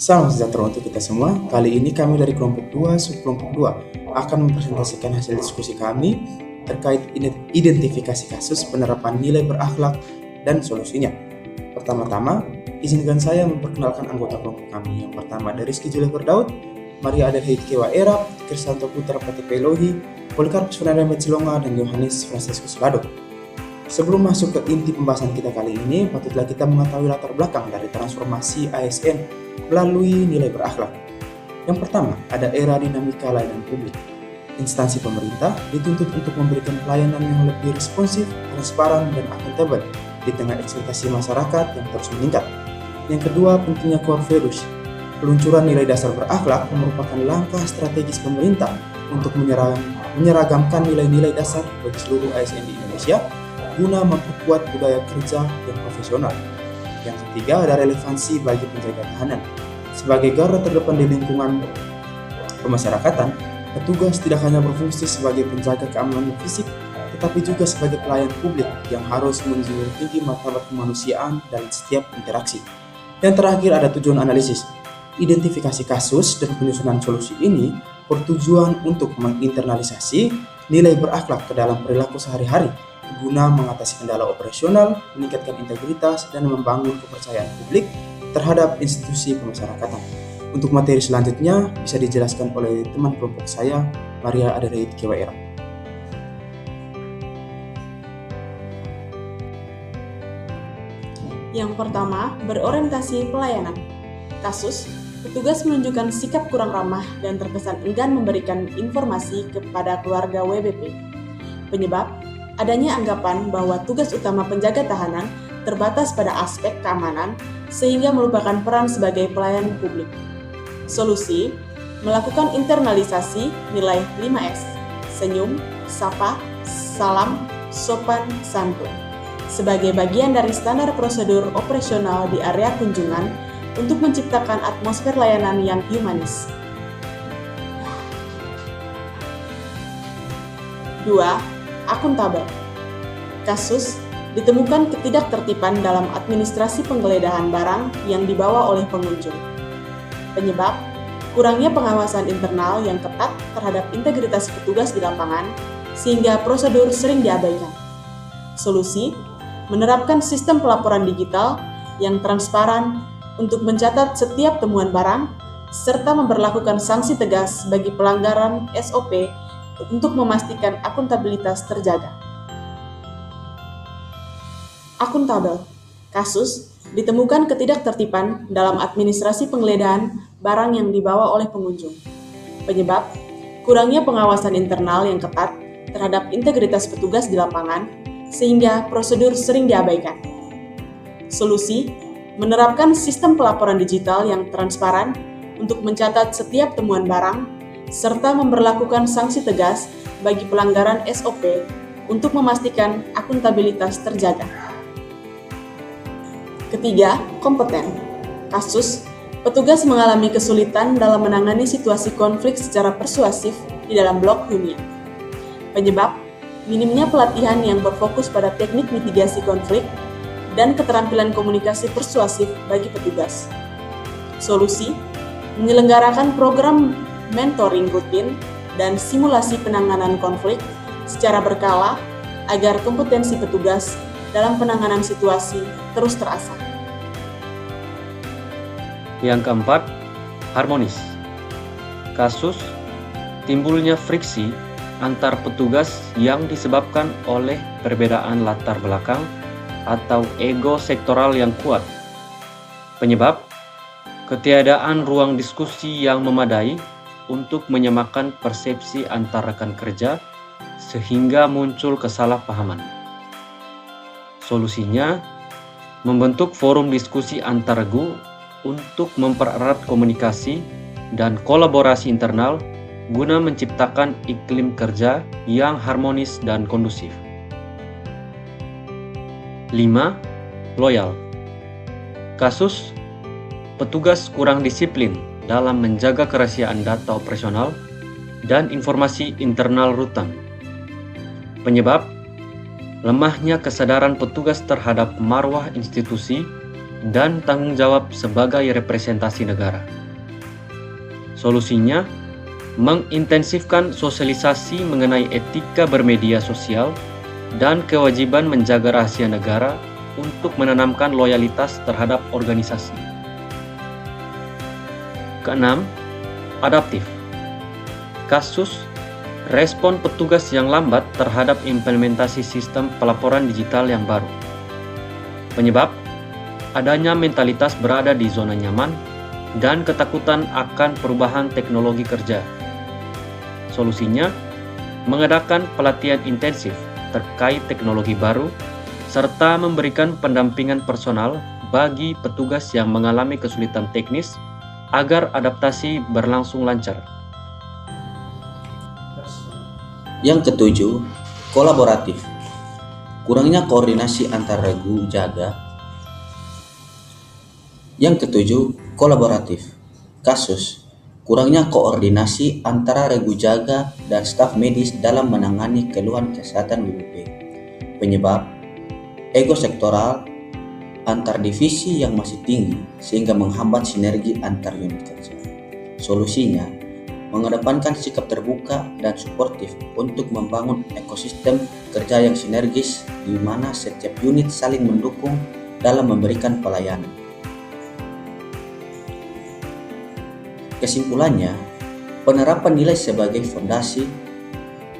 Salam sejahtera untuk kita semua. Kali ini kami dari kelompok 2, subkelompok 2 akan mempresentasikan hasil diskusi kami terkait identifikasi kasus penerapan nilai berakhlak dan solusinya. Pertama-tama, izinkan saya memperkenalkan anggota kelompok kami. Yang pertama dari Rizky Julia Berdaud, Maria Adelheid Kewa Erap, Kristanto Putra Patipelohi, Polikarpus Fernanda Metsilonga, dan Yohanes Franciscus Lado. Sebelum masuk ke inti pembahasan kita kali ini, patutlah kita mengetahui latar belakang dari transformasi ASN melalui nilai berakhlak. Yang pertama, ada era dinamika layanan publik. Instansi pemerintah dituntut untuk memberikan pelayanan yang lebih responsif, transparan, dan akuntabel di tengah ekspektasi masyarakat yang terus meningkat. Yang kedua, pentingnya core values. Peluncuran nilai dasar berakhlak merupakan langkah strategis pemerintah untuk menyeragamkan nilai-nilai dasar bagi seluruh ASN di Indonesia guna memperkuat budaya kerja yang profesional. Yang ketiga, ada relevansi bagi penjaga tahanan. Sebagai garda terdepan di lingkungan pemasyarakatan, petugas tidak hanya berfungsi sebagai penjaga keamanan fisik, tetapi juga sebagai pelayan publik yang harus menjunjung tinggi martabat kemanusiaan dalam setiap interaksi. Yang terakhir, ada tujuan analisis. Identifikasi kasus dan penyusunan solusi ini bertujuan untuk menginternalisasi nilai berakhlak ke dalam perilaku sehari-hari guna mengatasi kendala operasional, meningkatkan integritas, dan membangun kepercayaan publik terhadap institusi pemasyarakatan. Untuk materi selanjutnya bisa dijelaskan oleh teman kelompok saya, Maria Adelheid Kewa Erap. Yang pertama, berorientasi pelayanan. Kasus, petugas menunjukkan sikap kurang ramah dan terkesan enggan memberikan informasi kepada keluarga WBP. Penyebab, adanya anggapan bahwa tugas utama penjaga tahanan terbatas pada aspek keamanan sehingga melupakan peran sebagai pelayan publik. Solusi, melakukan internalisasi nilai 5S, senyum, sapa, salam, sopan, santun, sebagai bagian dari standar prosedur operasional di area kunjungan untuk menciptakan atmosfer layanan yang humanis. 2. Akuntabel. Kasus, ditemukan ketidaktertiban dalam administrasi penggeledahan barang yang dibawa oleh pengunjung. Penyebab, kurangnya pengawasan internal yang ketat terhadap integritas petugas di lapangan sehingga prosedur sering diabaikan. Solusi, menerapkan sistem pelaporan digital yang transparan untuk mencatat setiap temuan barang serta memberlakukan sanksi tegas bagi pelanggaran SOP untuk memastikan akuntabilitas terjaga. Akuntabel. Kasus, ditemukan ketidaktertiban dalam administrasi penggeledahan barang yang dibawa oleh pengunjung. Penyebab, kurangnya pengawasan internal yang ketat terhadap integritas petugas di lapangan sehingga prosedur sering diabaikan. Solusi, menerapkan sistem pelaporan digital yang transparan untuk mencatat setiap temuan barang serta memberlakukan sanksi tegas bagi pelanggaran SOP untuk memastikan akuntabilitas terjaga. Ketiga, kompeten. Kasus, petugas mengalami kesulitan dalam menangani situasi konflik secara persuasif di dalam blok hunian. Penyebab, minimnya pelatihan yang berfokus pada teknik mitigasi konflik dan keterampilan komunikasi persuasif bagi petugas. Solusi, menyelenggarakan program mentoring rutin dan simulasi penanganan konflik secara berkala agar kompetensi petugas dalam penanganan situasi terus terasah. Yang keempat, harmonis. Kasus, timbulnya friksi antar petugas yang disebabkan oleh perbedaan latar belakang atau ego sektoral yang kuat. Penyebab, ketiadaan ruang diskusi yang memadai untuk menyamakan persepsi antar rekan kerja sehingga muncul kesalahpahaman. Solusinya, membentuk forum diskusi antar regu untuk mempererat komunikasi dan kolaborasi internal guna menciptakan iklim kerja yang harmonis dan kondusif. 5. Loyal. Kasus, petugas kurang disiplin dalam menjaga kerahasiaan data operasional dan informasi internal rutan. Penyebab, lemahnya kesadaran petugas terhadap marwah institusi dan tanggung jawab sebagai representasi negara. Solusinya, mengintensifkan sosialisasi mengenai etika bermedia sosial dan kewajiban menjaga rahasia negara untuk menanamkan loyalitas terhadap organisasi. Keenam, adaptif. Kasus respon petugas yang lambat terhadap implementasi sistem pelaporan digital yang baru. Penyebab adanya mentalitas berada di zona nyaman dan ketakutan akan perubahan teknologi kerja. Solusinya, mengadakan pelatihan intensif terkait teknologi baru serta memberikan pendampingan personal bagi petugas yang mengalami kesulitan teknis agar adaptasi berlangsung lancar. Yang ketujuh, kolaboratif. Kurangnya koordinasi antar regu jaga. Yang ketujuh, kolaboratif. Kasus, kurangnya koordinasi antara regu jaga dan staf medis dalam menangani keluhan kesehatan WBP. Penyebab, ego sektoral antar divisi yang masih tinggi sehingga menghambat sinergi antar unit kerja. Solusinya, mengedepankan sikap terbuka dan suportif untuk membangun ekosistem kerja yang sinergis di mana setiap unit saling mendukung dalam memberikan pelayanan. Kesimpulannya, penerapan nilai sebagai fondasi.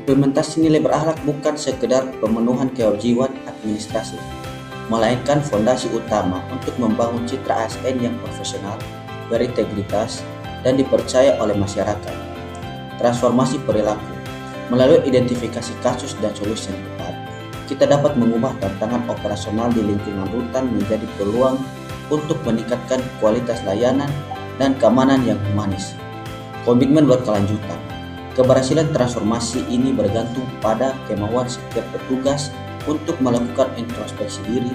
Implementasi nilai berakhlak bukan sekedar pemenuhan kewajiban administrasi, melainkan fondasi utama untuk membangun citra ASN yang profesional, berintegritas, dan dipercaya oleh masyarakat. Transformasi perilaku. Melalui identifikasi kasus dan solusi yang tepat, kita dapat mengubah tantangan operasional di lingkungan rutan menjadi peluang untuk meningkatkan kualitas layanan dan keamanan yang humanis. Komitmen berkelanjutan. Keberhasilan transformasi ini bergantung pada kemauan setiap petugas untuk melakukan introspeksi diri,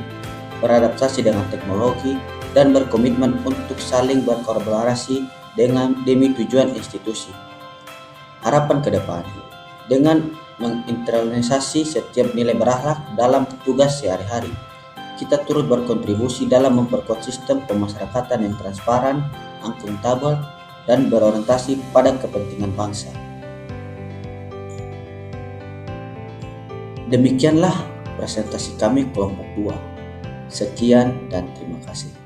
beradaptasi dengan teknologi, dan berkomitmen untuk saling berkolaborasi demi tujuan institusi. Harapan ke depan, dengan menginternalisasi setiap nilai berakhlak dalam tugas sehari-hari, kita turut berkontribusi dalam memperkuat sistem pemasyarakatan yang transparan, akuntabel, dan berorientasi pada kepentingan bangsa. Demikianlah presentasi kami kelompok 2. Sekian dan terima kasih.